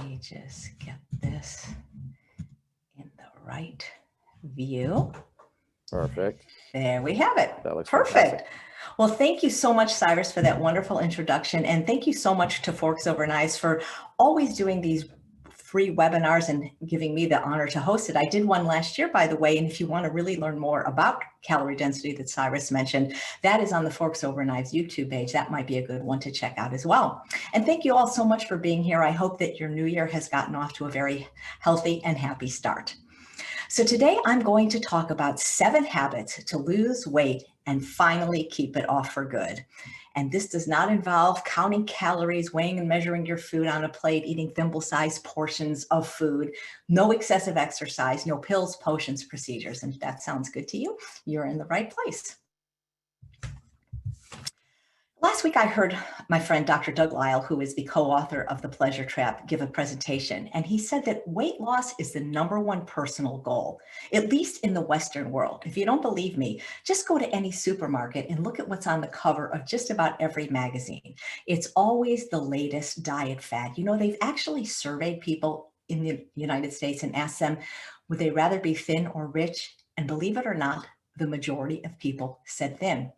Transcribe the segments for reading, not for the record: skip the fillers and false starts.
me just get this in the right view. Perfect. There we have it. That looks Perfect. fantastic. Well, thank you so much, Cyrus, for that wonderful introduction. And thank you so much to Forks Over Knives for always doing these free webinars and giving me the honor to host it. I did one last year, by the way, and if you want to really learn more about calorie density that Cyrus mentioned, that is on the Forks Over Knives YouTube page. That might be a good one to check out as well. And thank you all so much for being here. I hope that your new year has gotten off to a very healthy and happy start. So today I'm going to talk about 7 habits to lose weight and finally keep it off for good. And this does not involve counting calories, weighing and measuring your food on a plate, eating thimble-sized portions of food, no excessive exercise, no pills, potions, procedures. And if that sounds good to you, you're in the right place. Last week, I heard my friend, Dr. Doug Lisle, who is the co-author of The Pleasure Trap, give a presentation. And he said that weight loss is the #1 personal goal, at least in the Western world. If you don't believe me, just go to any supermarket and look at what's on the cover of just about every magazine. It's always the latest diet fad. You know, they've actually surveyed people in the United States and asked them, would they rather be thin or rich? And believe it or not, the majority of people said thin.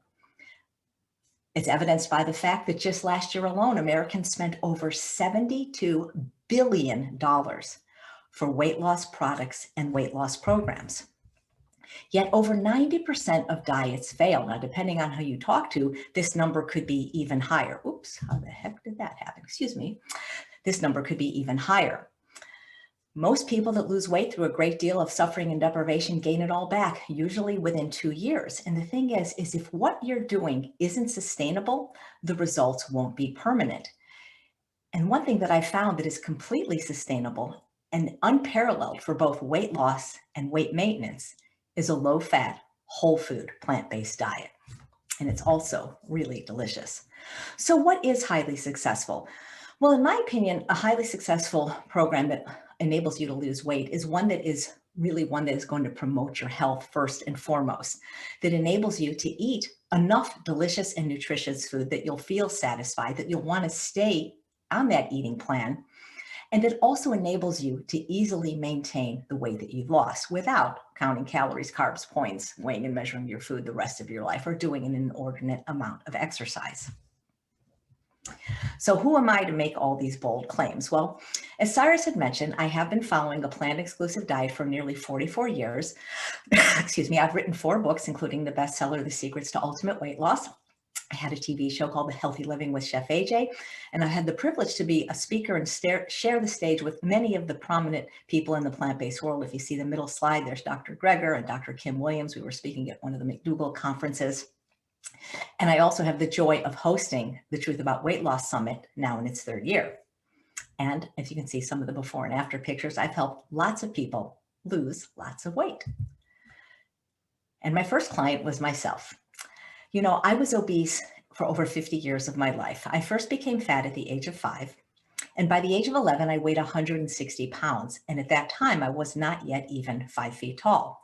It's evidenced by the fact that just last year alone, Americans spent over $72 billion for weight loss products and weight loss programs. Yet over 90% of diets fail. Now, depending on who you talk to, this number could be even higher. Oops, how the heck did that happen? Excuse me. This number could be even higher. Most people that lose weight through a great deal of suffering and deprivation gain it all back, usually within 2 years. And the thing is if what you're doing isn't sustainable, the results won't be permanent. And one thing that I found that is completely sustainable and unparalleled for both weight loss and weight maintenance is a low-fat, whole food, plant-based diet. And it's also really delicious. So what is highly successful? Well, in my opinion, a highly successful program that enables you to lose weight is one that is going to promote your health first and foremost, that enables you to eat enough delicious and nutritious food that you'll feel satisfied, that you'll want to stay on that eating plan, and it also enables you to easily maintain the weight that you've lost without counting calories, carbs, points, weighing and measuring your food the rest of your life, or doing an inordinate amount of exercise. So who am I to make all these bold claims? Well, as Cyrus had mentioned, I have been following a plant-exclusive diet for nearly 44 years. Excuse me, I've written 4 books, including the bestseller, The Secrets to Ultimate Weight Loss. I had a TV show called The Healthy Living with Chef AJ, and I had the privilege to be a speaker and share the stage with many of the prominent people in the plant-based world. If you see the middle slide, there's Dr. Greger and Dr. Kim Williams. We were speaking at one of the McDougall conferences. And I also have the joy of hosting the Truth About Weight Loss Summit now in its 3rd year. And as you can see some of the before and after pictures, I've helped lots of people lose lots of weight. And my first client was myself. You know, I was obese for over 50 years of my life. I first became fat at the age of 5. And by the age of 11, I weighed 160 pounds. And at that time, I was not yet even 5 feet tall.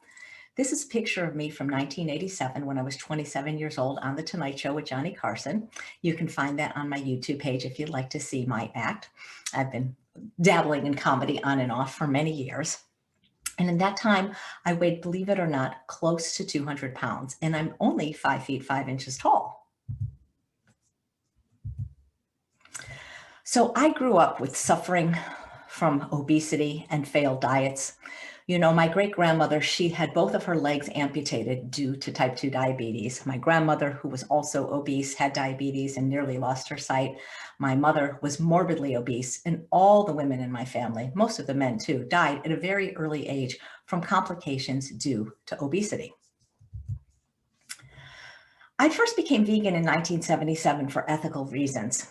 This is a picture of me from 1987 when I was 27 years old on The Tonight Show with Johnny Carson. You can find that on my YouTube page if you'd like to see my act. I've been dabbling in comedy on and off for many years. And in that time, I weighed, believe it or not, close to 200 pounds. And I'm only 5 feet 5 inches tall. So I grew up with suffering from obesity and failed diets. You know, my great-grandmother, she had both of her legs amputated due to type 2 diabetes. My grandmother, who was also obese, had diabetes and nearly lost her sight. My mother was morbidly obese, and all the women in my family, most of the men too, died at a very early age from complications due to obesity. I first became vegan in 1977 for ethical reasons.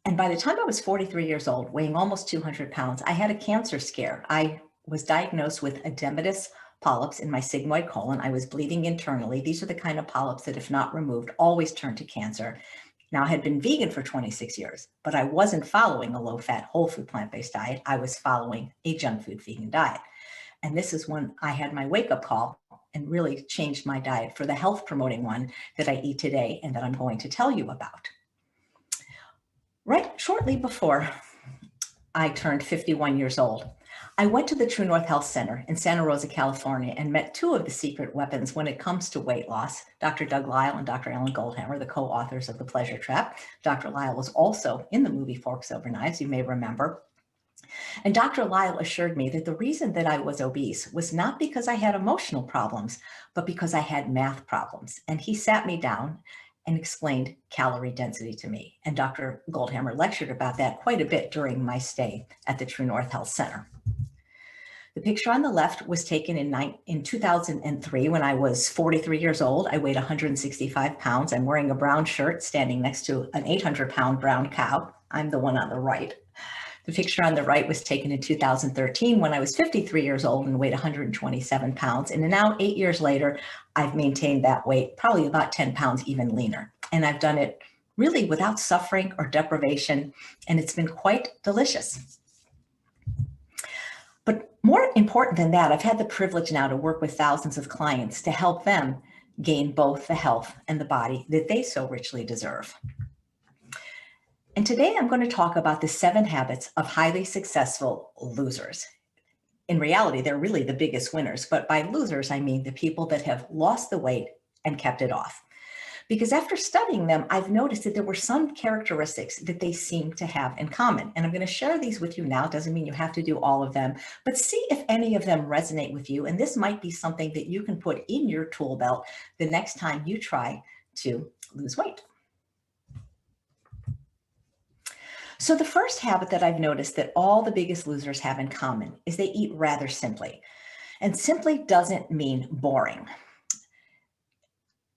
And by the time I was 43 years old, weighing almost 200 pounds, I had a cancer scare. I was diagnosed with edematous polyps in my sigmoid colon. I was bleeding internally. These are the kind of polyps that, if not removed, always turn to cancer. Now, I had been vegan for 26 years, but I wasn't following a low-fat, whole food, plant-based diet. I was following a junk food vegan diet. And this is when I had my wake-up call and really changed my diet for the health-promoting one that I eat today and that I'm going to tell you about. Right shortly before I turned 51 years old. I went to the True North Health Center in Santa Rosa, California, and met two of the secret weapons when it comes to weight loss, Dr. Doug Lisle and Dr. Alan Goldhammer, the co-authors of The Pleasure Trap. Dr. Lisle was also in the movie Forks Over Knives, you may remember. And Dr. Lisle assured me that the reason that I was obese was not because I had emotional problems, but because I had math problems. And he sat me down and explained calorie density to me. And Dr. Goldhammer lectured about that quite a bit during my stay at the True North Health Center. The picture on the left was taken in 2003 when I was 43 years old. I weighed 165 pounds. I'm wearing a brown shirt standing next to an 800-pound brown cow. I'm the one on the right. The picture on the right was taken in 2013 when I was 53 years old and weighed 127 pounds. And now 8 years later, I've maintained that weight, probably about 10 pounds even leaner. And I've done it really without suffering or deprivation, and it's been quite delicious. But more important than that, I've had the privilege now to work with thousands of clients to help them gain both the health and the body that they so richly deserve. And today I'm going to talk about the 7 habits of highly successful losers. In reality, they're really the biggest winners, but by losers, I mean the people that have lost the weight and kept it off. Because after studying them, I've noticed that there were some characteristics that they seem to have in common. And I'm going to share these with you now. It doesn't mean you have to do all of them, but see if any of them resonate with you. And this might be something that you can put in your tool belt the next time you try to lose weight. So the first habit that I've noticed that all the biggest losers have in common is they eat rather simply. And simply doesn't mean boring.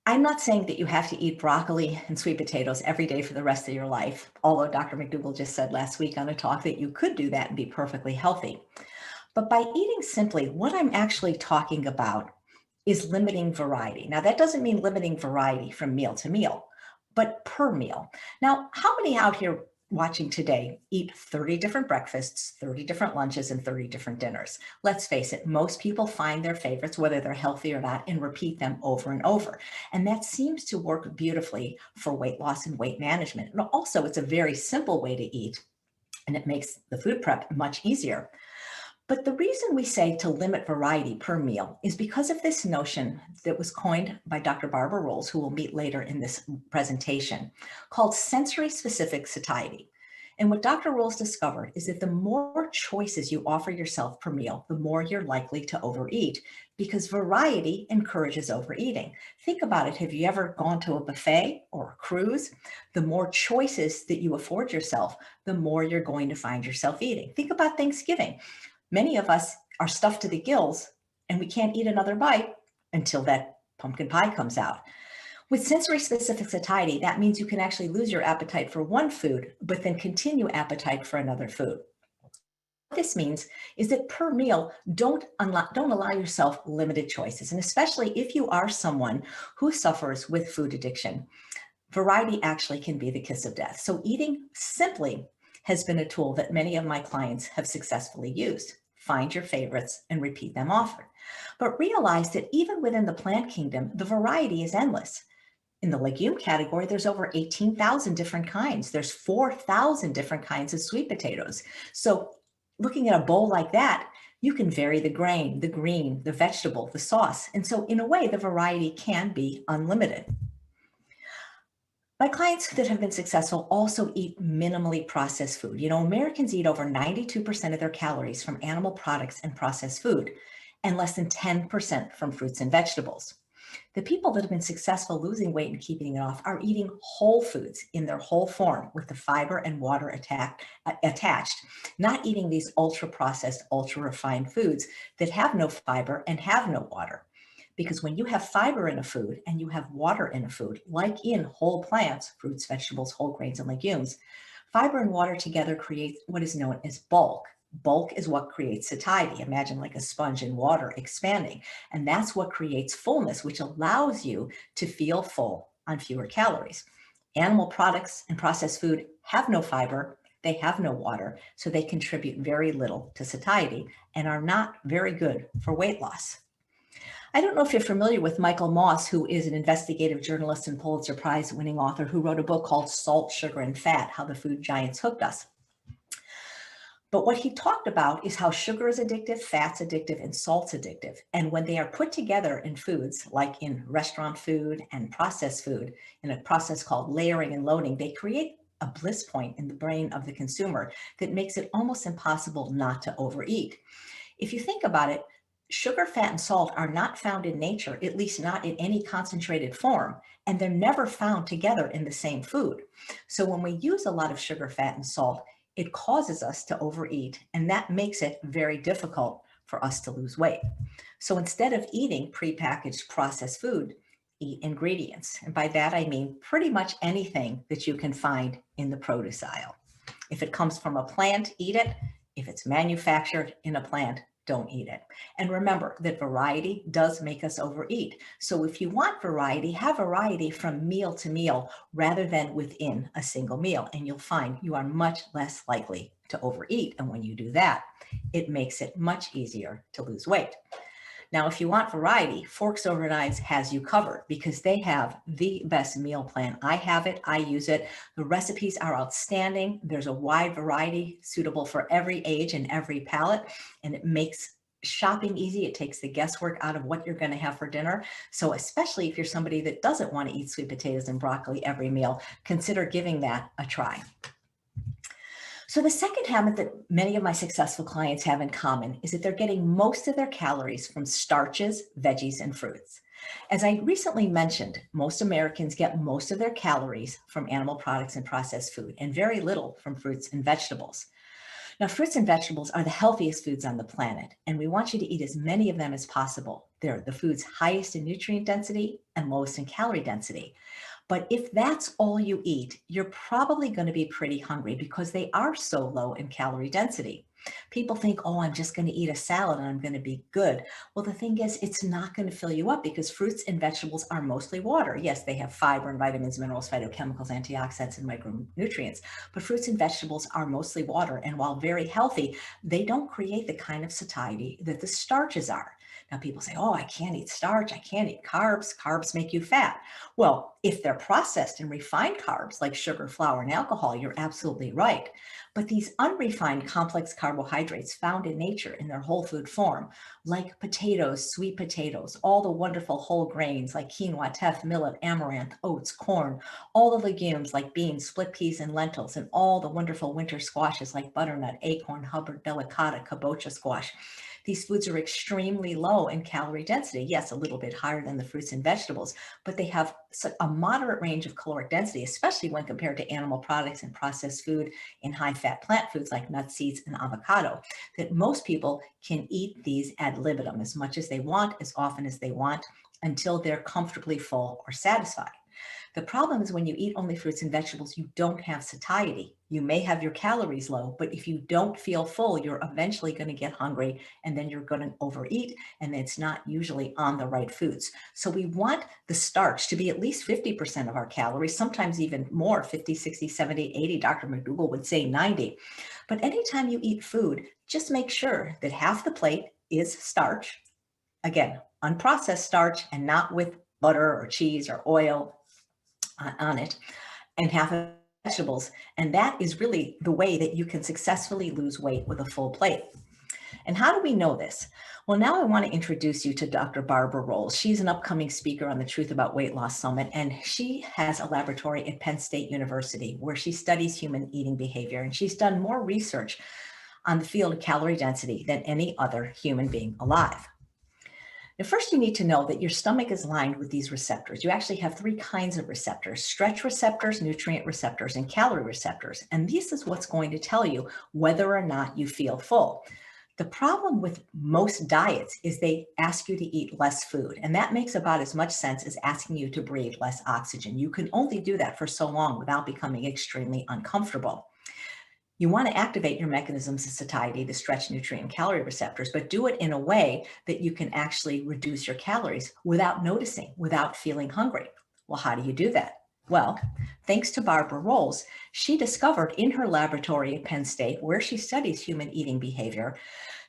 I'm not saying that you have to eat broccoli and sweet potatoes every day for the rest of your life, although Dr. McDougall just said last week on a talk that you could do that and be perfectly healthy. But by eating simply, what I'm actually talking about is limiting variety. Now, that doesn't mean limiting variety from meal to meal, but per meal. Now, how many out here watching today eat 30 different breakfasts, 30 different lunches, and 30 different dinners? Let's face it, most people find their favorites, whether they're healthy or not, and repeat them over and over. And that seems to work beautifully for weight loss and weight management. And also, it's a very simple way to eat, and it makes the food prep much easier. But the reason we say to limit variety per meal is because of this notion that was coined by Dr. Barbara Rolls, who we'll meet later in this presentation, called sensory-specific satiety. And what Dr. Rolls discovered is that the more choices you offer yourself per meal, the more you're likely to overeat, because variety encourages overeating. Think about it. Have you ever gone to a buffet or a cruise? The more choices that you afford yourself, the more you're going to find yourself eating. Think about Thanksgiving. Many of us are stuffed to the gills and we can't eat another bite until that pumpkin pie comes out. With sensory-specific satiety, that means you can actually lose your appetite for one food, but then continue appetite for another food. What this means is that per meal, don't allow yourself limited choices. And especially if you are someone who suffers with food addiction, variety actually can be the kiss of death. So eating simply has been a tool that many of my clients have successfully used. Find your favorites and repeat them often. But realize that even within the plant kingdom, the variety is endless. In the legume category, there's over 18,000 different kinds. There's 4,000 different kinds of sweet potatoes. So looking at a bowl like that, you can vary the grain, the green, the vegetable, the sauce. And so in a way, the variety can be unlimited. My clients that have been successful also eat minimally processed food. You know, Americans eat over 92% of their calories from animal products and processed food, and less than 10% from fruits and vegetables. The people that have been successful losing weight and keeping it off are eating whole foods in their whole form with the fiber and water attached, not eating these ultra-processed, ultra-refined foods that have no fiber and have no water. Because when you have fiber in a food and you have water in a food, like in whole plants, fruits, vegetables, whole grains, and legumes, fiber and water together create what is known as bulk. Bulk is what creates satiety. Imagine like a sponge in water expanding. And that's what creates fullness, which allows you to feel full on fewer calories. Animal products and processed food have no fiber, they have no water, so they contribute very little to satiety and are not very good for weight loss. I don't know if you're familiar with Michael Moss, who is an investigative journalist and Pulitzer Prize winning author who wrote a book called Salt, Sugar, and Fat: How the Food Giants Hooked Us. But what he talked about is how sugar is addictive, fat's addictive, and salt's addictive. And when they are put together in foods, like in restaurant food and processed food, in a process called layering and loading, they create a bliss point in the brain of the consumer that makes it almost impossible not to overeat. If you think about it, sugar, fat, and salt are not found in nature, at least not in any concentrated form, and they're never found together in the same food. So when we use a lot of sugar, fat, and salt, it causes us to overeat, and that makes it very difficult for us to lose weight. So instead of eating prepackaged processed food, eat ingredients. And by that, I mean pretty much anything that you can find in the produce aisle. If it comes from a plant, eat it. If it's manufactured in a plant, don't eat it. And remember that variety does make us overeat. So if you want variety, have variety from meal to meal rather than within a single meal. And you'll find you are much less likely to overeat. And when you do that, it makes it much easier to lose weight. Now, if you want variety, Forks Over Knives has you covered because they have the best meal plan. I have it, I use it. The recipes are outstanding. There's a wide variety suitable for every age and every palate, and it makes shopping easy. It takes the guesswork out of what you're going to have for dinner. So especially if you're somebody that doesn't want to eat sweet potatoes and broccoli every meal, consider giving that a try. So the second habit that many of my successful clients have in common is that they're getting most of their calories from starches, veggies, and fruits. As I recently mentioned, most Americans get most of their calories from animal products and processed food, and very little from fruits and vegetables. Now, fruits and vegetables are the healthiest foods on the planet, and we want you to eat as many of them as possible. They're the foods highest in nutrient density and lowest in calorie density. But if that's all you eat, you're probably going to be pretty hungry because they are so low in calorie density. People think, oh, I'm just going to eat a salad and I'm going to be good. Well, the thing is, it's not going to fill you up because fruits and vegetables are mostly water. Yes, they have fiber and vitamins, minerals, phytochemicals, antioxidants, and micronutrients, but fruits and vegetables are mostly water. And while very healthy, they don't create the kind of satiety that the starches are. Now, people say, oh, I can't eat starch. I can't eat carbs. Carbs make you fat. Well, if they're processed and refined carbs like sugar, flour, and alcohol, you're absolutely right. But these unrefined complex carbohydrates found in nature in their whole food form, like potatoes, sweet potatoes, all the wonderful whole grains like quinoa, teff, millet, amaranth, oats, corn, all the legumes like beans, split peas, and lentils, and all the wonderful winter squashes like butternut, acorn, Hubbard, delicata, kabocha squash. These foods are extremely low in calorie density. Yes, a little bit higher than the fruits and vegetables, but they have a moderate range of caloric density, especially when compared to animal products and processed food and high-fat plant foods like nuts, seeds, and avocado, that most people can eat these ad libitum as much as they want, as often as they want, until they're comfortably full or satisfied. The problem is when you eat only fruits and vegetables, you don't have satiety. You may have your calories low, but if you don't feel full, you're eventually going to get hungry and then you're going to overeat, and it's not usually on the right foods. So we want the starch to be at least 50% of our calories, sometimes even more, 50, 60, 70, 80. Dr. McDougall would say 90. But anytime you eat food, just make sure that half the plate is starch. Again, unprocessed starch and not with butter or cheese or oil on it, and half of vegetables. And that is really the way that you can successfully lose weight with a full plate. And how do we know this? Well, now I want to introduce you to Dr. Barbara Rolls. She's an upcoming speaker on the Truth About Weight Loss Summit, and she has a laboratory at Penn State University where she studies human eating behavior. And she's done more research on the field of calorie density than any other human being alive. Now, first, you need to know that your stomach is lined with these receptors. You actually have three kinds of receptors: stretch receptors, nutrient receptors, and calorie receptors. And this is what's going to tell you whether or not you feel full. The problem with most diets is they ask you to eat less food, and that makes about as much sense as asking you to breathe less oxygen. You can only do that for so long without becoming extremely uncomfortable. You want to activate your mechanisms of satiety, the stretch, nutrient, and calorie receptors, but do it in a way that you can actually reduce your calories without noticing, without feeling hungry. Well, how do you do that? Well, thanks to Barbara Rolls, she discovered in her laboratory at Penn State, where she studies human eating behavior,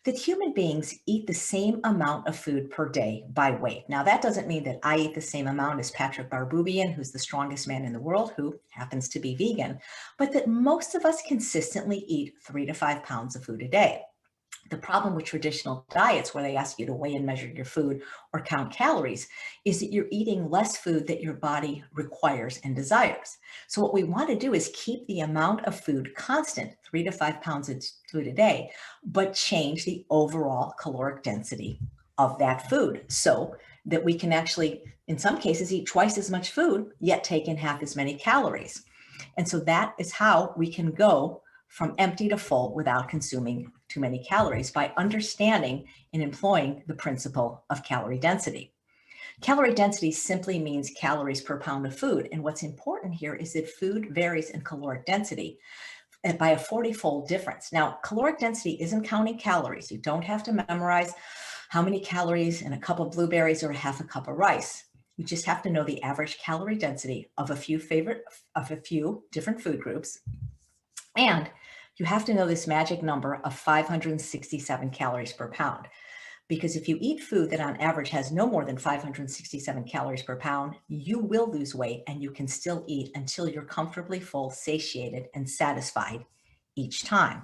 That human beings eat the same amount of food per day by weight. Now, that doesn't mean that I eat the same amount as Patrick Barboubian, who's the strongest man in the world, who happens to be vegan, but that most of us consistently eat 3 to 5 pounds of food a day. The problem with traditional diets, where they ask you to weigh and measure your food or count calories, is that you're eating less food that your body requires and desires. So, what we want to do is keep the amount of food constant, 3 to 5 pounds of food a day, but change the overall caloric density of that food so that we can actually, in some cases, eat twice as much food, yet take in half as many calories. And so that is how we can go from empty to full without consuming too many calories, by understanding and employing the principle of calorie density. Calorie density simply means calories per pound of food. And what's important here is that food varies in caloric density by a 40-fold difference. Now, caloric density isn't counting calories. You don't have to memorize how many calories in a cup of blueberries or a half a cup of rice. You just have to know the average calorie density of a few different food groups. And you have to know this magic number of 567 calories per pound. Because if you eat food that on average has no more than 567 calories per pound, you will lose weight and you can still eat until you're comfortably full, satiated, and satisfied each time.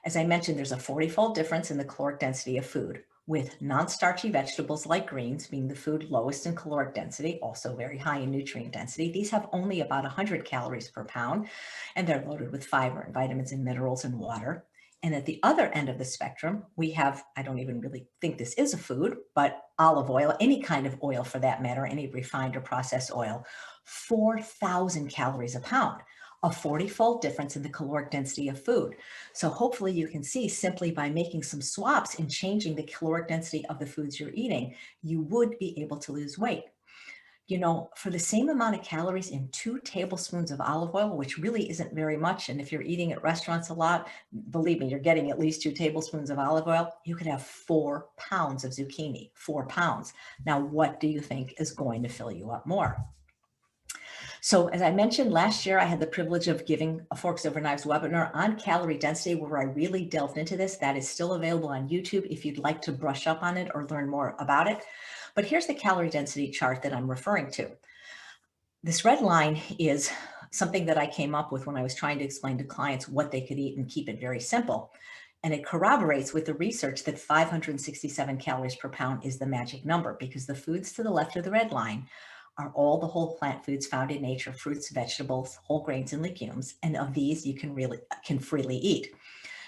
As I mentioned, there's a 40-fold difference in the caloric density of food, with non-starchy vegetables like greens being the food lowest in caloric density, also very high in nutrient density. These have only about 100 calories per pound, and they're loaded with fiber and vitamins and minerals and water. And at the other end of the spectrum, we have, I don't even really think this is a food, but olive oil, any kind of oil for that matter, any refined or processed oil, 4,000 calories a pound, a 40-fold difference in the caloric density of food. So hopefully you can see, simply by making some swaps and changing the caloric density of the foods you're eating, you would be able to lose weight. You know, for the same amount of calories in 2 tablespoons of olive oil, which really isn't very much, and if you're eating at restaurants a lot, believe me, you're getting at least 2 tablespoons of olive oil, you could have 4 pounds of zucchini, 4 pounds. Now, what do you think is going to fill you up more? So as I mentioned, last year, I had the privilege of giving a Forks Over Knives webinar on calorie density, where I really delved into this. That is still available on YouTube if you'd like to brush up on it or learn more about it. But here's the calorie density chart that I'm referring to. This red line is something that I came up with when I was trying to explain to clients what they could eat and keep it very simple. And it corroborates with the research that 567 calories per pound is the magic number, because the foods to the left of the red line are all the whole plant foods found in nature: fruits, vegetables, whole grains, and legumes. And of these, you can freely eat.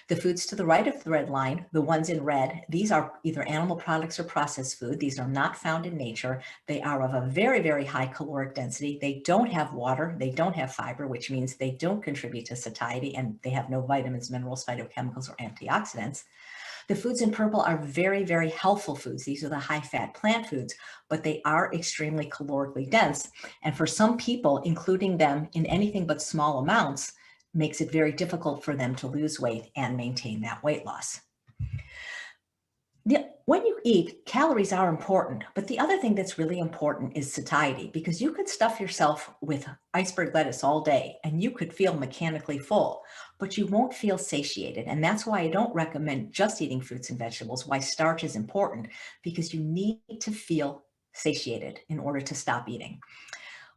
The foods to the right of the red line, the ones in red, these are either animal products or processed food. These are not found in nature. They are of a very, very high caloric density. They don't have water. They don't have fiber, which means they don't contribute to satiety, and they have no vitamins, minerals, phytochemicals, or antioxidants. The foods in purple are very, very healthful foods. These are the high-fat plant foods, but they are extremely calorically dense. And for some people, including them in anything but small amounts makes it very difficult for them to lose weight and maintain that weight loss. When you eat, calories are important, but the other thing that's really important is satiety, because you could stuff yourself with iceberg lettuce all day and you could feel mechanically full, but you won't feel satiated. And that's why I don't recommend just eating fruits and vegetables, why starch is important, because you need to feel satiated in order to stop eating.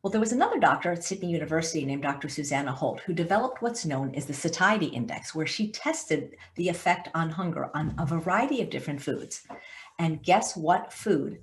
Well, there was another doctor at Sydney University named Dr. Susanna Holt, who developed what's known as the satiety index, where she tested the effect on hunger on a variety of different foods. And guess what food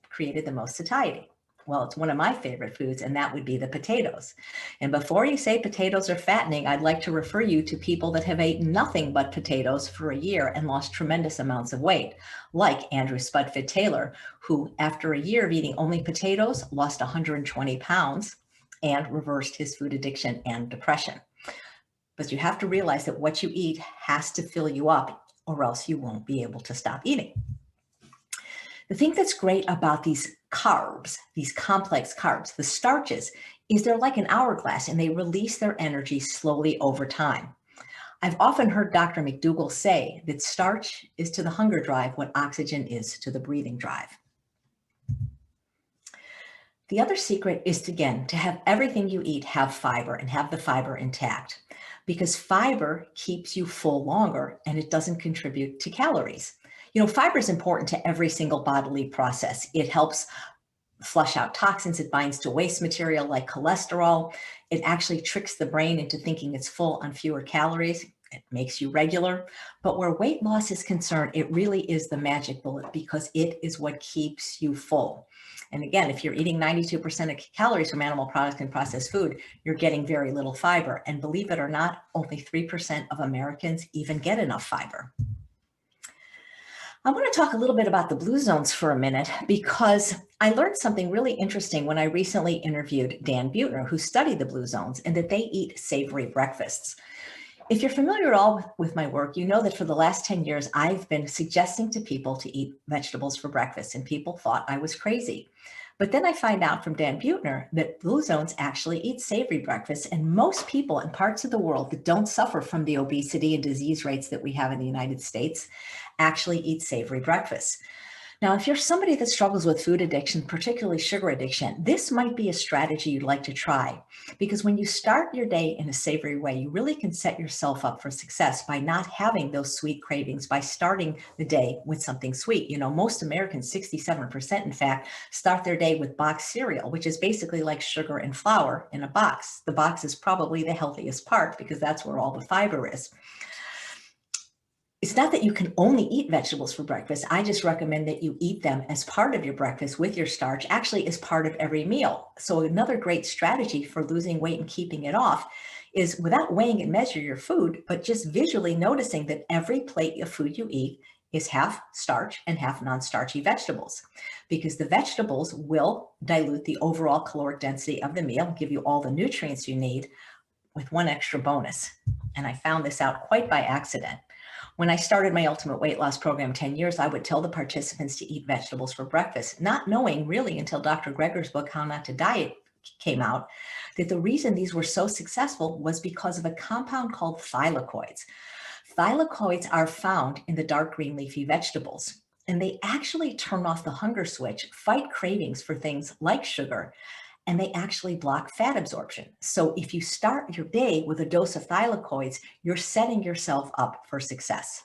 created the most satiety? Well, it's one of my favorite foods, and that would be the potatoes. And before you say potatoes are fattening, I'd like to refer you to people that have eaten nothing but potatoes for a year and lost tremendous amounts of weight, like Andrew Spudfit Taylor, who after a year of eating only potatoes, lost 120 pounds and reversed his food addiction and depression. But you have to realize that what you eat has to fill you up, or else you won't be able to stop eating. The thing that's great about these carbs, these complex carbs, the starches, is they're like an hourglass and they release their energy slowly over time. I've often heard Dr. McDougall say that starch is to the hunger drive what oxygen is to the breathing drive. The other secret is to, again, to have everything you eat have fiber and have the fiber intact. because fiber keeps you full longer and it doesn't contribute to calories. You know, fiber is important to every single bodily process. It helps flush out toxins. It binds to waste material like cholesterol. It actually tricks the brain into thinking it's full on fewer calories. It makes you regular. But where weight loss is concerned, it really is the magic bullet because it is what keeps you full. And again, if you're eating 92% of calories from animal products and processed food, you're getting very little fiber. And believe it or not, only 3% of Americans even get enough fiber. I want to talk a little bit about the blue zones for a minute because I learned something really interesting when I recently interviewed Dan Buettner, who studied the blue zones, and that they eat savory breakfasts. If you're familiar at all with my work, you know that for the last 10 years, I've been suggesting to people to eat vegetables for breakfast, and people thought I was crazy. But then I find out from Dan Buettner that blue zones actually eat savory breakfasts, and most people in parts of the world that don't suffer from the obesity and disease rates that we have in the United States actually eat savory breakfasts. Now, if you're somebody that struggles with food addiction, particularly sugar addiction, this might be a strategy you'd like to try. Because when you start your day in a savory way, you really can set yourself up for success by not having those sweet cravings, by starting the day with something sweet. You know, most Americans, 67% in fact, start their day with boxed cereal, which is basically like sugar and flour in a box. The box is probably the healthiest part because that's where all the fiber is. It's not that you can only eat vegetables for breakfast. I just recommend that you eat them as part of your breakfast with your starch, actually as part of every meal. So another great strategy for losing weight and keeping it off is without weighing and measure your food, but just visually noticing that every plate of food you eat is half starch and half non-starchy vegetables, because the vegetables will dilute the overall caloric density of the meal, give you all the nutrients you need, with one extra bonus. And I found this out quite by accident. When I started my Ultimate Weight Loss Program 10 years, I would tell the participants to eat vegetables for breakfast, not knowing really until Dr. Greger's book, How Not to Diet, came out, that the reason these were so successful was because of a compound called thylakoids. Thylakoids are found in the dark green leafy vegetables, and they actually turn off the hunger switch, fight cravings for things like sugar, and they actually block fat absorption. So if you start your day with a dose of thylakoids, you're setting yourself up for success.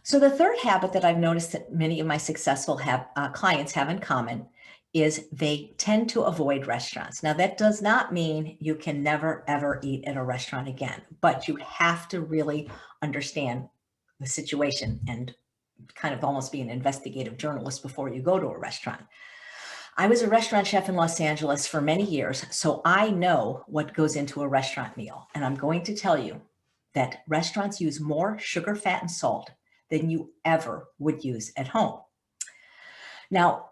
So the third habit that I've noticed that many of my successful clients have in common is they tend to avoid restaurants. Now, that does not mean you can never, ever eat at a restaurant again, but you have to really understand the situation and kind of almost be an investigative journalist before you go to a restaurant. I was a restaurant chef in Los Angeles for many years, so I know what goes into a restaurant meal. And I'm going to tell you that restaurants use more sugar, fat, and salt than you ever would use at home. Now,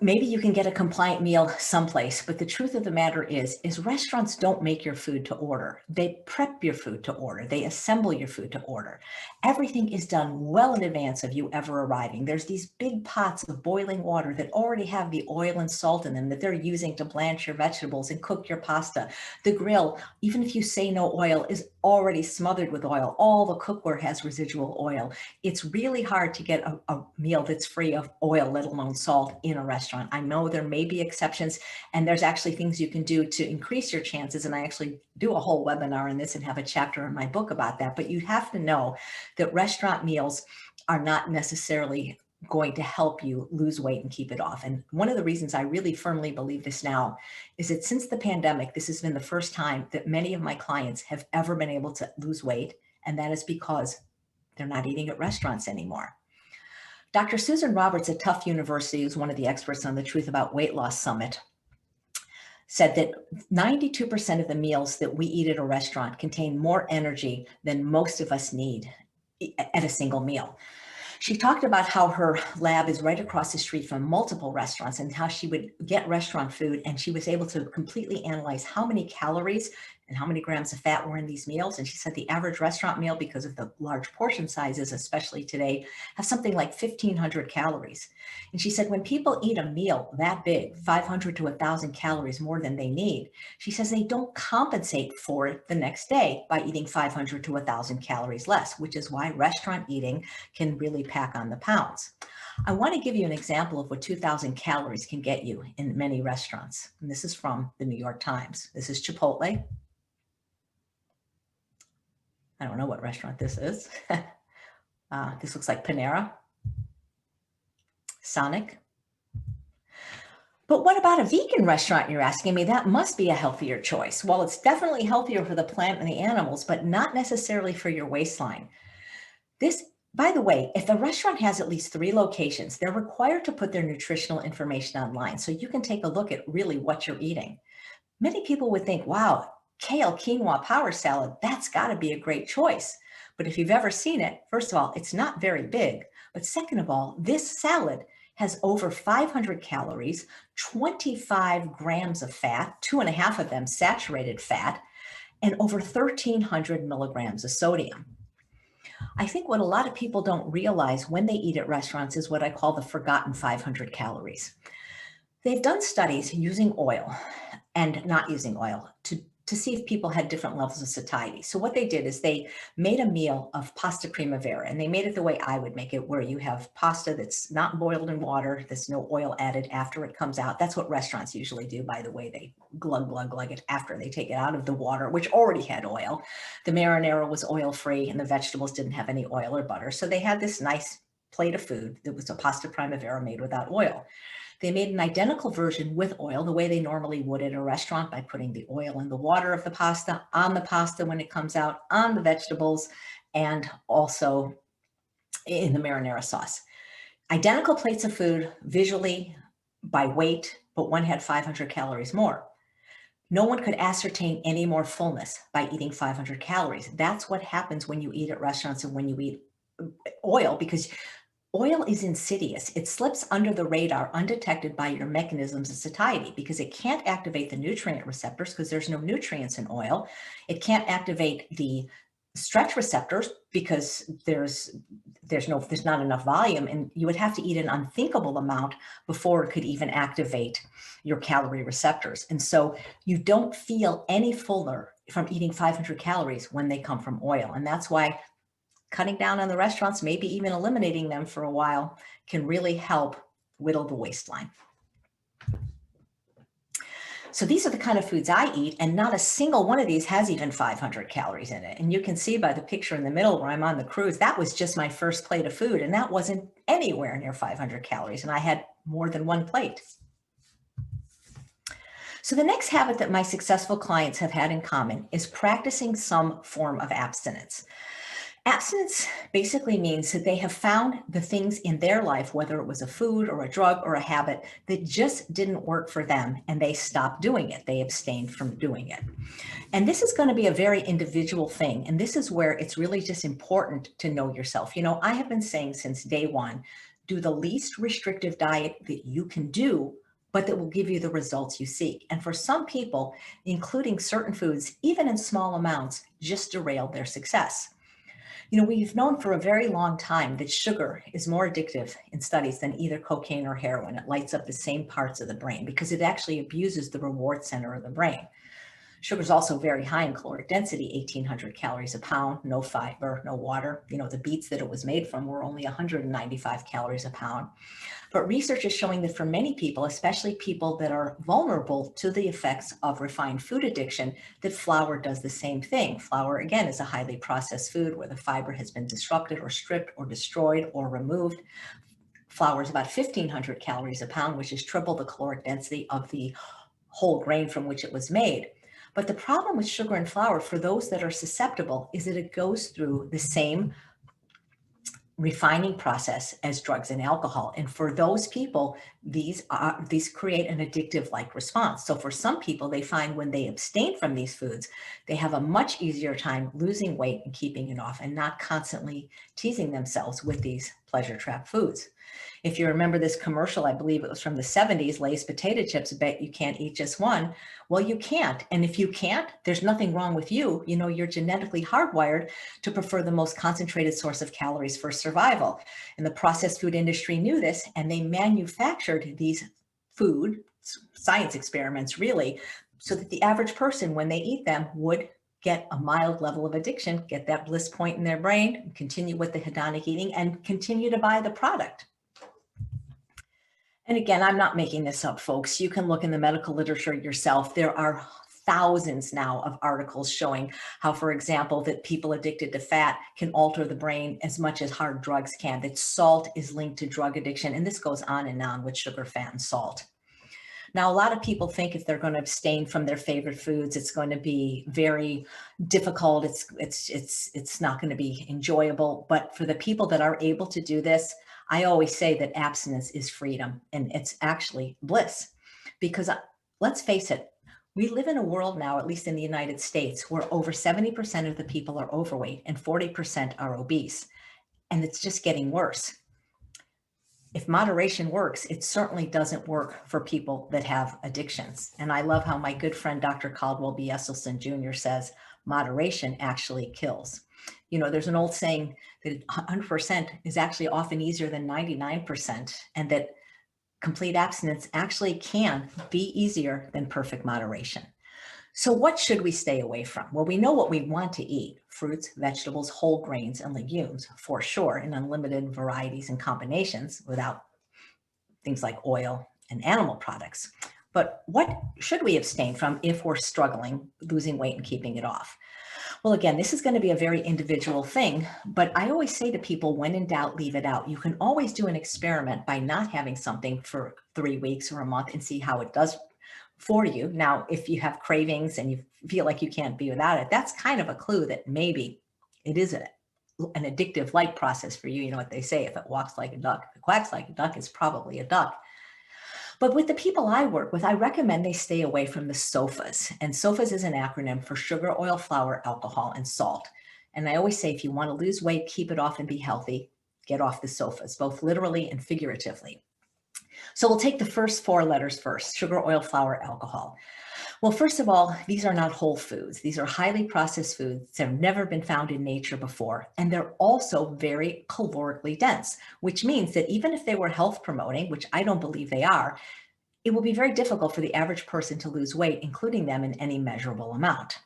maybe you can get a compliant meal someplace, but the truth of the matter is restaurants don't make your food to order. They prep your food to order. They assemble your food to order. Everything is done well in advance of you ever arriving. There's these big pots of boiling water that already have the oil and salt in them that they're using to blanch your vegetables and cook your pasta. The grill, even if you say no oil, is already smothered with oil. All the cookware has residual oil. It's really hard to get a meal that's free of oil, let alone salt, in a restaurant. I know there may be exceptions, and there's actually things you can do to increase your chances. And I actually do a whole webinar on this and have a chapter in my book about that. But you have to know that restaurant meals are not necessarily going to help you lose weight and keep it off. And one of the reasons I really firmly believe this now is that since the pandemic, this has been the first time that many of my clients have ever been able to lose weight. And that is because they're not eating at restaurants anymore. Dr. Susan Roberts at Tufts University, who's one of the experts on the Truth About Weight Loss Summit, said that 92% of the meals that we eat at a restaurant contain more energy than most of us need at a single meal. She talked about how her lab is right across the street from multiple restaurants and how she would get restaurant food, and she was able to completely analyze how many calories and how many grams of fat were in these meals. And she said the average restaurant meal, because of the large portion sizes, especially today, has something like 1,500 calories. And she said when people eat a meal that big, 500 to 1,000 calories more than they need, she says they don't compensate for it the next day by eating 500 to 1,000 calories less, which is why restaurant eating can really pack on the pounds. I want to give you an example of what 2,000 calories can get you in many restaurants. And this is from the New York Times. This is Chipotle. I don't know what restaurant this is. This looks like Panera, Sonic. But what about a vegan restaurant, you're asking me? That must be a healthier choice. Well, it's definitely healthier for the plant and the animals, but not necessarily for your waistline. This, by the way, if a restaurant has at least 3 locations, they're required to put their nutritional information online so you can take a look at really what you're eating. Many people would think, wow, kale quinoa power salad, that's got to be a great choice. But if you've ever seen it, first of all, it's not very big. But second of all, this salad has over 500 calories, 25 grams of fat, 2.5 of them saturated fat, and over 1,300 milligrams of sodium. I think what a lot of people don't realize when they eat at restaurants is what I call the forgotten 500 calories. They've done studies using oil and not using oil to see if people had different levels of satiety. So what they did is they made a meal of pasta primavera, and they made it the way I would make it, where you have pasta that's not boiled in water, there's no oil added after it comes out. That's what restaurants usually do, by the way. They glug it after they take it out of the water, which already had oil. The marinara was oil-free, and the vegetables didn't have any oil or butter. So they had this nice plate of food that was a pasta primavera made without oil. They made an identical version with oil, the way they normally would at a restaurant, by putting the oil in the water of the pasta, on the pasta when it comes out, on the vegetables, and also in the marinara sauce. Identical plates of food visually by weight, but one had 500 calories more. No one could ascertain any more fullness by eating 500 calories. That's what happens when you eat at restaurants and when you eat oil, because oil is insidious. It slips under the radar undetected by your mechanisms of satiety because it can't activate the nutrient receptors because there's no nutrients in oil. It can't activate the stretch receptors because there's not enough volume, and you would have to eat an unthinkable amount before it could even activate your calorie receptors. And so you don't feel any fuller from eating 500 calories when they come from oil. And that's why cutting down on the restaurants, maybe even eliminating them for a while, can really help whittle the waistline. So these are the kind of foods I eat, and not a single one of these has even 500 calories in it. And you can see by the picture in the middle where I'm on the cruise, that was just my first plate of food, and that wasn't anywhere near 500 calories, and I had more than one plate. So the next habit that my successful clients have had in common is practicing some form of abstinence. Abstinence basically means that they have found the things in their life, whether it was a food or a drug or a habit, that just didn't work for them, and they stopped doing it. They abstained from doing it. And this is going to be a very individual thing. And this is where it's really just important to know yourself. You know, I have been saying since day one, do the least restrictive diet that you can do, but that will give you the results you seek. And for some people, including certain foods, even in small amounts, just derail their success. You know, we've known for a very long time that sugar is more addictive in studies than either cocaine or heroin. It lights up the same parts of the brain because it actually abuses the reward center of the brain. Sugar is also very high in caloric density, 1,800 calories a pound, no fiber, no water. You know, the beets that it was made from were only 195 calories a pound. But research is showing that for many people, especially people that are vulnerable to the effects of refined food addiction, that flour does the same thing. Flour, again, is a highly processed food where the fiber has been disrupted or stripped or destroyed or removed. Flour is about 1,500 calories a pound, which is triple the caloric density of the whole grain from which it was made. But the problem with sugar and flour for those that are susceptible is that it goes through the same refining process as drugs and alcohol. And for those people, these create an addictive-like response. So for some people, they find when they abstain from these foods, they have a much easier time losing weight and keeping it off and not constantly teasing themselves with these pleasure trap foods. If you remember this commercial, I believe it was from the 70s, Lay's potato chips, bet you can't eat just one. Well, you can't. And if you can't, there's nothing wrong with you. You know, you're genetically hardwired to prefer the most concentrated source of calories for survival. And the processed food industry knew this, and they manufactured these food science experiments, really, so that the average person, when they eat them, would get a mild level of addiction, get that bliss point in their brain, continue with the hedonic eating, and continue to buy the product. And again, I'm not making this up, folks. You can look in the medical literature yourself. There are thousands now of articles showing how, for example, that people addicted to fat can alter the brain as much as hard drugs can, that salt is linked to drug addiction. And this goes on and on with sugar, fat, and salt. Now, a lot of people think if they're going to abstain from their favorite foods, it's going to be very difficult. It's not going to be enjoyable. But for the people that are able to do this, I always say that abstinence is freedom, and it's actually bliss. Because let's face it, we live in a world now, at least in the United States, where over 70% of the people are overweight and 40% are obese. And it's just getting worse. If moderation works, it certainly doesn't work for people that have addictions. And I love how my good friend, Dr. Caldwell B. Esselstyn Jr. says, moderation actually kills. You know, there's an old saying that 100% is actually often easier than 99%, and that complete abstinence actually can be easier than perfect moderation. So what should we stay away from? Well, we know what we want to eat: fruits, vegetables, whole grains, and legumes, for sure, in unlimited varieties and combinations, without things like oil and animal products. But what should we abstain from if we're struggling losing weight and keeping it off? Well, again, this is going to be a very individual thing, but I always say to people, when in doubt, leave it out. You can always do an experiment by not having something for 3 weeks or a month and see how it does for you. Now, if you have cravings and you feel like you can't be without it, that's kind of a clue that maybe it is an addictive like process for you. You know what they say, if it walks like a duck, if it quacks like a duck, it's probably a duck. But with the people I work with, I recommend they stay away from the SOFAs. And SOFAs is an acronym for sugar, oil, flour, alcohol, and salt. And I always say, if you want to lose weight, keep it off and be healthy, get off the SOFAs, both literally and figuratively. So we'll take the first 4 letters first: sugar, oil, flour, alcohol. Well, first of all, these are not whole foods. These are highly processed foods that have never been found in nature before. And they're also very calorically dense, which means that even if they were health promoting, which I don't believe they are, it will be very difficult for the average person to lose weight, including them, in any measurable amount.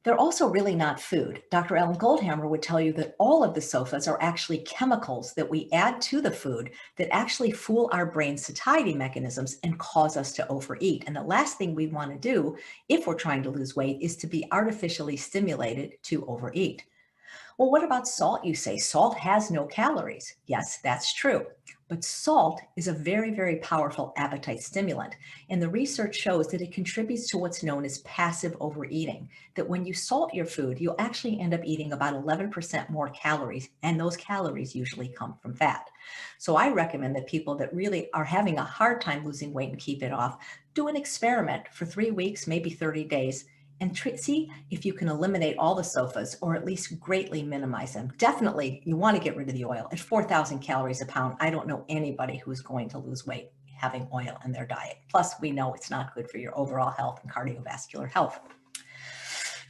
They're also really not food. Dr. Ellen Goldhammer would tell you that all of the SOFAs are actually chemicals that we add to the food that actually fool our brain satiety mechanisms and cause us to overeat. And the last thing we want to do if we're trying to lose weight is to be artificially stimulated to overeat. Well, what about salt, you say? Salt has no calories. Yes, that's true. But salt is a very, very powerful appetite stimulant. And the research shows that it contributes to what's known as passive overeating, that when you salt your food, you'll actually end up eating about 11% more calories, and those calories usually come from fat. So I recommend that people that really are having a hard time losing weight and keep it off, do an experiment for 3 weeks, maybe 30 days, and see if you can eliminate all the SOFAs or at least greatly minimize them. Definitely, you want to get rid of the oil. At 4,000 calories a pound, I don't know anybody who's going to lose weight having oil in their diet. Plus, we know it's not good for your overall health and cardiovascular health.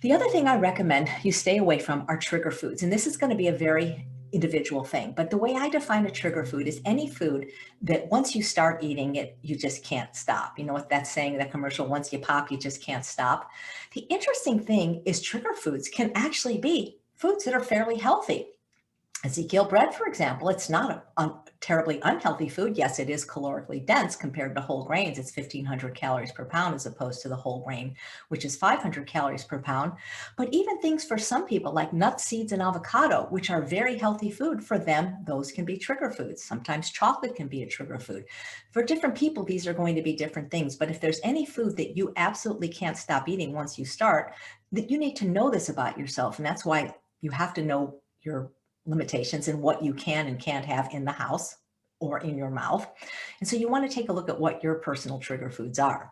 The other thing I recommend you stay away from are trigger foods. And this is going to be a very individual thing. But the way I define a trigger food is any food that once you start eating it, you just can't stop. You know what that's saying, that commercial, once you pop, you just can't stop. The interesting thing is trigger foods can actually be foods that are fairly healthy. Ezekiel bread, for example, it's not a terribly unhealthy food. Yes, it is calorically dense compared to whole grains. It's 1,500 calories per pound as opposed to the whole grain, which is 500 calories per pound. But even things for some people like nuts, seeds, and avocado, which are very healthy food, for them, those can be trigger foods. Sometimes chocolate can be a trigger food. For different people, these are going to be different things. But if there's any food that you absolutely can't stop eating once you start, that you need to know this about yourself. And that's why you have to know your limitations and what you can and can't have in the house or in your mouth. And so you want to take a look at what your personal trigger foods are.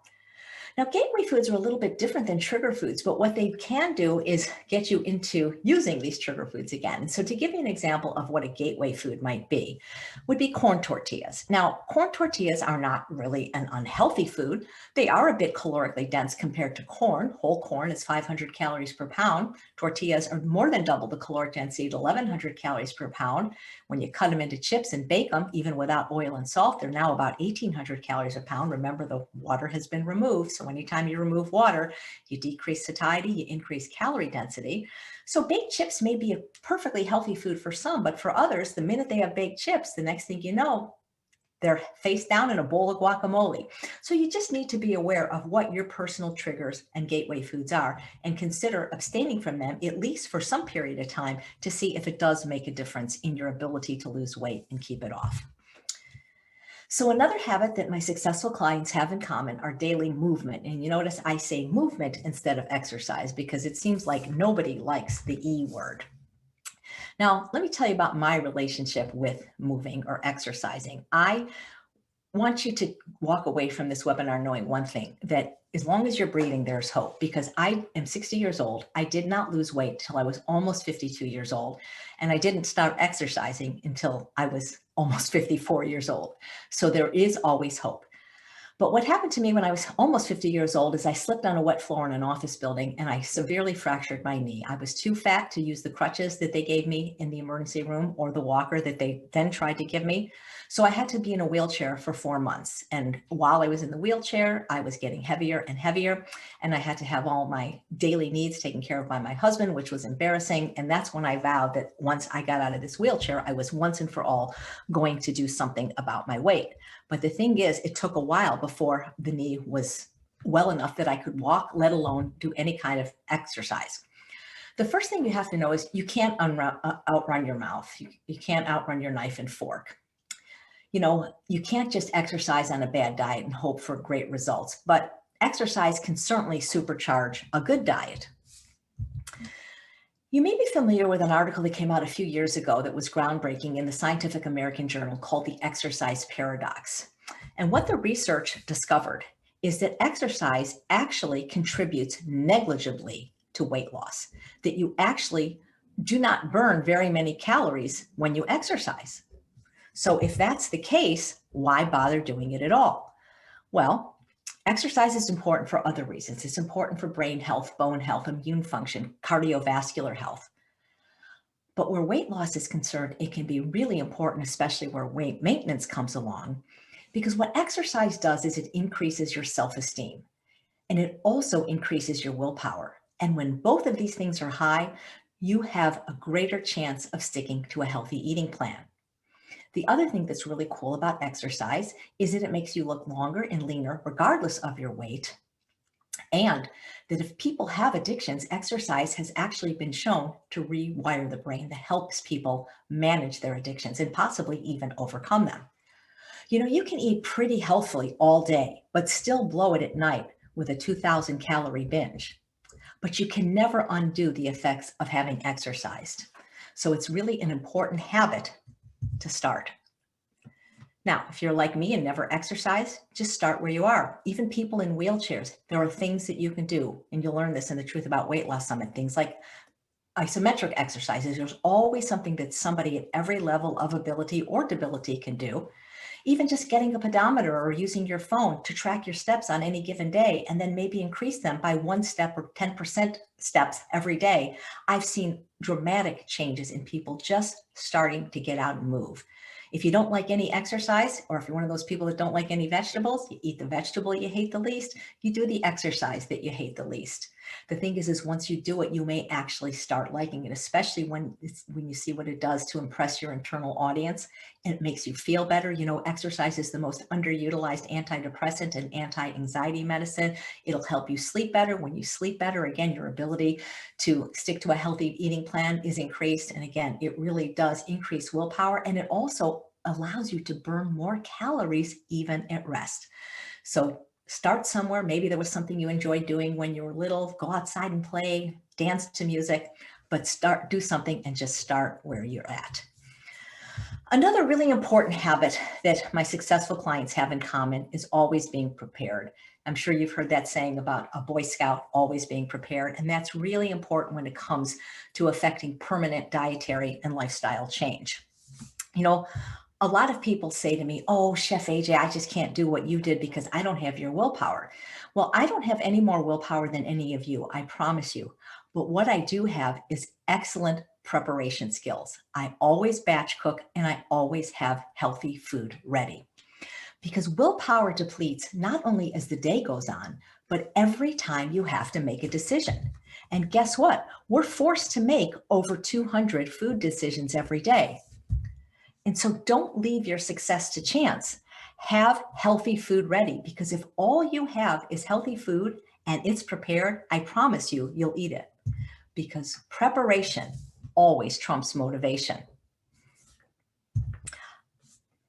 Now, gateway foods are a little bit different than trigger foods, but what they can do is get you into using these trigger foods again. So to give you an example of what a gateway food might be, would be corn tortillas. Now, corn tortillas are not really an unhealthy food. They are a bit calorically dense compared to corn. Whole corn is 500 calories per pound. Tortillas are more than double the caloric density at 1,100 calories per pound. When you cut them into chips and bake them, even without oil and salt, they're now about 1,800 calories a pound. Remember, the water has been removed. So anytime you remove water, you decrease satiety, you increase calorie density. So baked chips may be a perfectly healthy food for some, but for others, the minute they have baked chips, the next thing you know, they're face down in a bowl of guacamole. So you just need to be aware of what your personal triggers and gateway foods are and consider abstaining from them, at least for some period of time, to see if it does make a difference in your ability to lose weight and keep it off. So another habit that my successful clients have in common are daily movement. And you notice I say movement instead of exercise because it seems like nobody likes the E word. Now, let me tell you about my relationship with moving or exercising. I want you to walk away from this webinar knowing one thing, that as long as you're breathing, there's hope, because I am 60 years old. I did not lose weight till I was almost 52 years old. And I didn't start exercising until I was almost 54 years old. So there is always hope. But what happened to me when I was almost 50 years old is I slipped on a wet floor in an office building and I severely fractured my knee. I was too fat to use the crutches that they gave me in the emergency room or the walker that they then tried to give me. So I had to be in a wheelchair for 4 months. And while I was in the wheelchair, I was getting heavier and heavier. And I had to have all my daily needs taken care of by my husband, which was embarrassing. And that's when I vowed that once I got out of this wheelchair, I was once and for all going to do something about my weight. But the thing is, it took a while before the knee was well enough that I could walk, let alone do any kind of exercise. The first thing you have to know is you can't outrun your mouth. You can't outrun your knife and fork. You can't just exercise on a bad diet and hope for great results, but exercise can certainly supercharge a good diet. You may be familiar with an article that came out a few years ago that was groundbreaking in the Scientific American Journal called the exercise paradox. And what the research discovered is that exercise actually contributes negligibly to weight loss, that you actually do not burn very many calories when you exercise. So if that's the case, why bother doing it at all? Well, exercise is important for other reasons. It's important for brain health, bone health, immune function, cardiovascular health. But where weight loss is concerned, it can be really important, especially where weight maintenance comes along, because what exercise does is it increases your self-esteem and it also increases your willpower. And when both of these things are high, you have a greater chance of sticking to a healthy eating plan. The other thing that's really cool about exercise is that it makes you look longer and leaner regardless of your weight. And that if people have addictions, exercise has actually been shown to rewire the brain that helps people manage their addictions and possibly even overcome them. You can eat pretty healthily all day, but still blow it at night with a 2,000 calorie binge. But you can never undo the effects of having exercised. So it's really an important habit to start. Now, if you're like me and never exercise, just start where you are. Even people in wheelchairs, there are things that you can do, and you'll learn this in the Truth About Weight Loss Summit, things like isometric exercises. There's always something that somebody at every level of ability or debility can do. Even just getting a pedometer or using your phone to track your steps on any given day, and then maybe increase them by 1 step or 10% steps every day. I've seen dramatic changes in people just starting to get out and move. If you don't like any exercise, or if you're one of those people that don't like any vegetables, you eat the vegetable you hate the least, you do the exercise that you hate the least. The thing is once you do it, you may actually start liking it, especially when you see what it does to impress your internal audience and it makes you feel better. Exercise is the most underutilized antidepressant and anti-anxiety medicine. It'll help you sleep better. When you sleep better, again, your ability to stick to a healthy eating plan is increased. And again, it really does increase willpower, and it also allows you to burn more calories even at rest. So start somewhere. Maybe there was something you enjoyed doing when you were little. Go outside and play, dance to music, but do something and just start where you're at. Another really important habit that my successful clients have in common is always being prepared. I'm sure you've heard that saying about a Boy Scout always being prepared, and that's really important when it comes to affecting permanent dietary and lifestyle change. A lot of people say to me, "Oh, Chef AJ, I just can't do what you did because I don't have your willpower." Well, I don't have any more willpower than any of you, I promise you. But what I do have is excellent preparation skills. I always batch cook and I always have healthy food ready. Because willpower depletes not only as the day goes on, but every time you have to make a decision. And guess what? We're forced to make over 200 food decisions every day. And so don't leave your success to chance. Have healthy food ready, because if all you have is healthy food and it's prepared, I promise you, you'll eat it, because preparation always trumps motivation.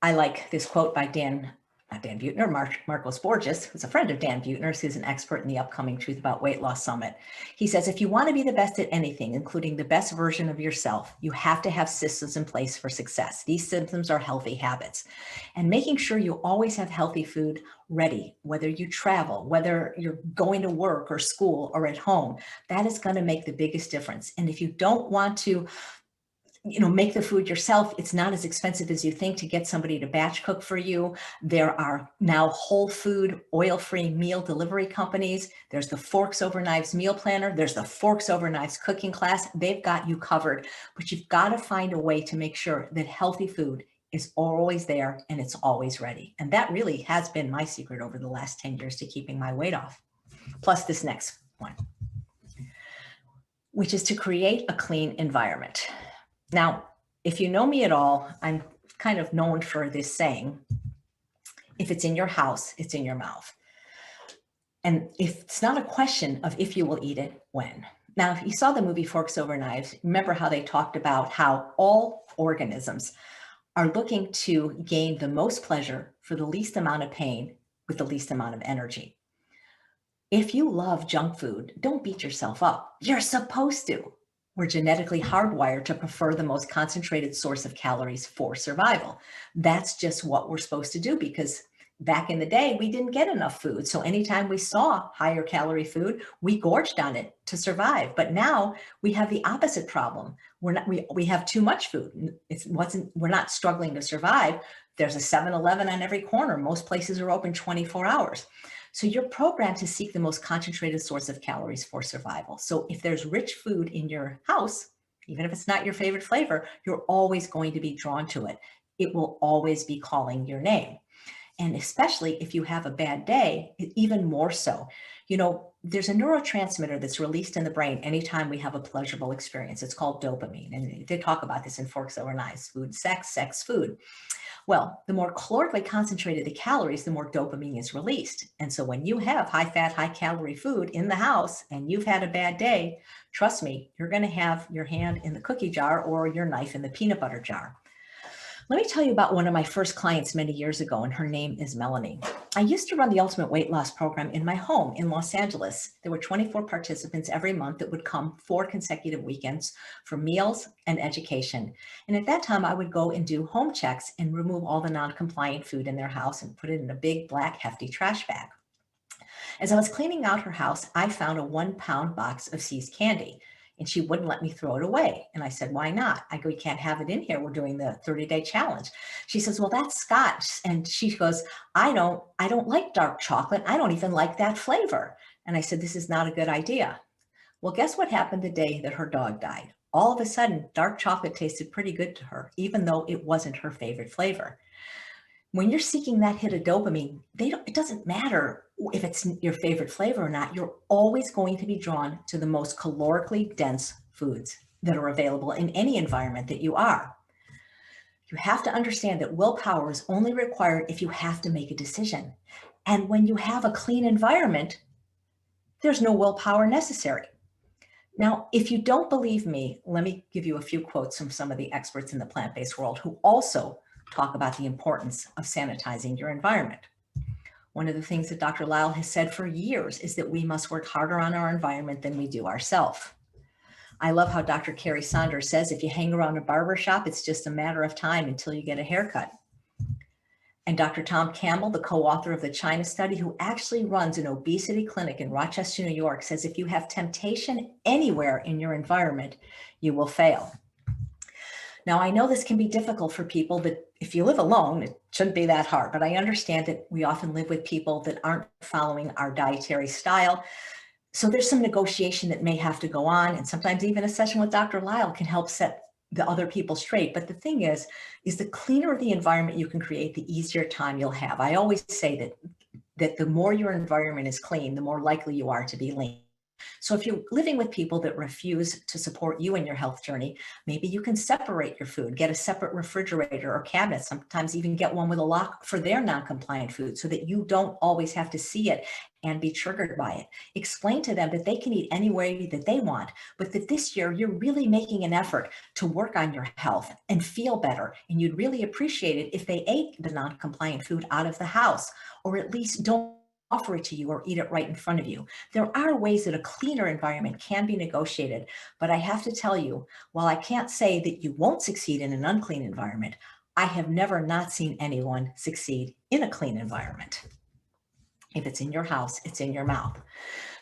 I like this quote by not Dan Buettner, Marcos Borges, who's a friend of Dan Buettner's, who's an expert in the upcoming Truth About Weight Loss Summit. He says, if you want to be the best at anything, including the best version of yourself, you have to have systems in place for success. These systems are healthy habits. And making sure you always have healthy food ready, whether you travel, whether you're going to work or school or at home, that is going to make the biggest difference. And if you don't want to make the food yourself, it's not as expensive as you think to get somebody to batch cook for you. There are now whole food, oil-free meal delivery companies. There's the Forks Over Knives meal planner. There's the Forks Over Knives cooking class. They've got you covered, but you've got to find a way to make sure that healthy food is always there and it's always ready. And that really has been my secret over the last 10 years to keeping my weight off. Plus this next one, which is to create a clean environment. Now, if you know me at all, I'm kind of known for this saying, if it's in your house, it's in your mouth. And it's not a question of if you will eat it, when. Now, if you saw the movie Forks Over Knives, remember how they talked about how all organisms are looking to gain the most pleasure for the least amount of pain with the least amount of energy. If you love junk food, don't beat yourself up. You're supposed to. We're genetically hardwired to prefer the most concentrated source of calories for survival. That's just what we're supposed to do, because back in the day, we didn't get enough food. So anytime we saw higher calorie food, we gorged on it to survive. But now we have the opposite problem. We have too much food. We're not struggling to survive. There's a 7-Eleven on every corner. Most places are open 24 hours. So you're programmed to seek the most concentrated source of calories for survival. So if there's rich food in your house, even if it's not your favorite flavor, you're always going to be drawn to it. It will always be calling your name. And especially if you have a bad day, even more so. There's a neurotransmitter that's released in the brain anytime we have a pleasurable experience. It's called dopamine. And they talk about this in Forks Over Knives: food, sex, food. Well, the more calorically concentrated the calories, the more dopamine is released. And so when you have high fat, high calorie food in the house and you've had a bad day, trust me, you're going to have your hand in the cookie jar or your knife in the peanut butter jar. Let me tell you about one of my first clients many years ago, and her name is Melanie. I used to run the Ultimate Weight Loss Program in my home in Los Angeles. There were 24 participants every month that would come 4 consecutive weekends for meals and education. And at that time, I would go and do home checks and remove all the non-compliant food in their house and put it in a big, black, hefty trash bag. As I was cleaning out her house, I found a 1-pound box of See's candy. And she wouldn't let me throw it away. And I said, why not? I go, we can't have it in here. We're doing the 30-day challenge. She says, well, that's Scotch. And she goes, I don't like dark chocolate. I don't even like that flavor. And I said, this is not a good idea. Well, guess what happened the day that her dog died? All of a sudden, dark chocolate tasted pretty good to her, even though it wasn't her favorite flavor. When you're seeking that hit of dopamine, it doesn't matter if it's your favorite flavor or not. You're always going to be drawn to the most calorically dense foods that are available in any environment that you are. You have to understand that willpower is only required if you have to make a decision. And when you have a clean environment, there's no willpower necessary. Now, if you don't believe me, let me give you a few quotes from some of the experts in the plant-based world who also talk about the importance of sanitizing your environment. One of the things that Dr. Lisle has said for years is that we must work harder on our environment than we do ourselves. I love how Dr. Carrie Saunders says, if you hang around a barber shop, it's just a matter of time until you get a haircut. And Dr. Tom Campbell, the co-author of the China study, who actually runs an obesity clinic in Rochester, New York, says if you have temptation anywhere in your environment, you will fail. Now, I know this can be difficult for people, but if you live alone, it shouldn't be that hard. But I understand that we often live with people that aren't following our dietary style. So there's some negotiation that may have to go on. And sometimes even a session with Dr. Lisle can help set the other people straight. But the thing is the cleaner the environment you can create, the easier time you'll have. I always say that the more your environment is clean, the more likely you are to be lean. So if you're living with people that refuse to support you in your health journey, maybe you can separate your food, get a separate refrigerator or cabinet, sometimes even get one with a lock for their non-compliant food so that you don't always have to see it and be triggered by it. Explain to them that they can eat any way that they want, but that this year you're really making an effort to work on your health and feel better. And you'd really appreciate it if they ate the non-compliant food out of the house, or at least don't offer it to you or eat it right in front of you. There are ways that a cleaner environment can be negotiated, but I have to tell you, while I can't say that you won't succeed in an unclean environment, I have never not seen anyone succeed in a clean environment. If it's in your house, it's in your mouth.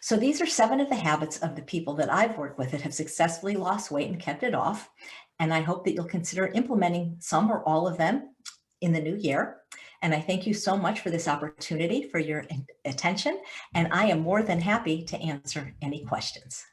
So these are 7 of the habits of the people that I've worked with that have successfully lost weight and kept it off. And I hope that you'll consider implementing some or all of them in the new year. And I thank you so much for this opportunity, for your attention. And I am more than happy to answer any questions.